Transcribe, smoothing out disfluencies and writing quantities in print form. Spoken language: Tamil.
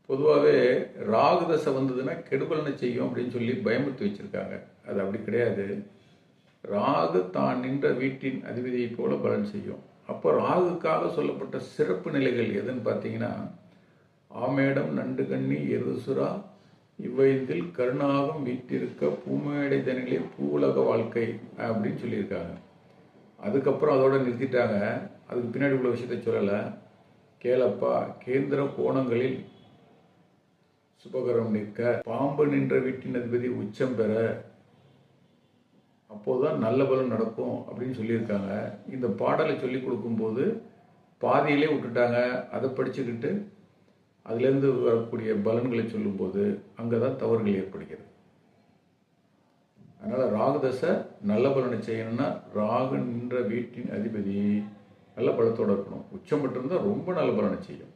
பொதுவாகவே ராகு தசை வந்ததுன்னா கெடுபலனை செய்யும் அப்படின்னு சொல்லி பயமுறுத்தி வச்சுருக்காங்க. அது அப்படி கிடையாது. ராகு தான் நின்ற வீட்டின் அதிபதியை போல பலன் செய்யும். அப்போ ராகுக்காக சொல்லப்பட்ட சிறப்பு நிலைகள் எதுன்னு பார்த்தீங்கன்னா, ஆமேடம் நண்டு கண்ணி எருசுரா இவ்வைந்தில் கருணாகம் வீட்டிருக்க பூமேடை தனிலே பூவுலக வாழ்க்கை அப்படின்னு சொல்லியிருக்காங்க. அதுக்கப்புறம் அதோட நிறுத்திட்டாங்க. அதுக்கு பின்னாடி உள்ள விஷயத்தை சொல்லலை. கேளப்பா, கேந்திர கோணங்களில் சுபகரம் நிற்க, பாம்பு நின்ற வீட்டின் அதிபதி உச்சம் பெற, அப்போதுதான் நல்ல பலன் நடக்கும் அப்படின்னு சொல்லியிருக்காங்க. இந்த பாடலை சொல்லி கொடுக்கும்போது பாதியிலே விட்டுட்டாங்க. அதை படிச்சுக்கிட்டு அதுலேருந்து வரக்கூடிய பலன்களை சொல்லும்போது அங்கே தான் தவறுகள் ஏற்படுகிறது. அதனால் ராகு தசை நல்ல பலனை செய்யணும்னா ராகு நின்ற வீட்டின் அதிபதி நல்ல பலத்தோடு இருக்கணும். உச்சம் பெற்றிருந்தால் ரொம்ப நல்ல பலனை செய்யும்.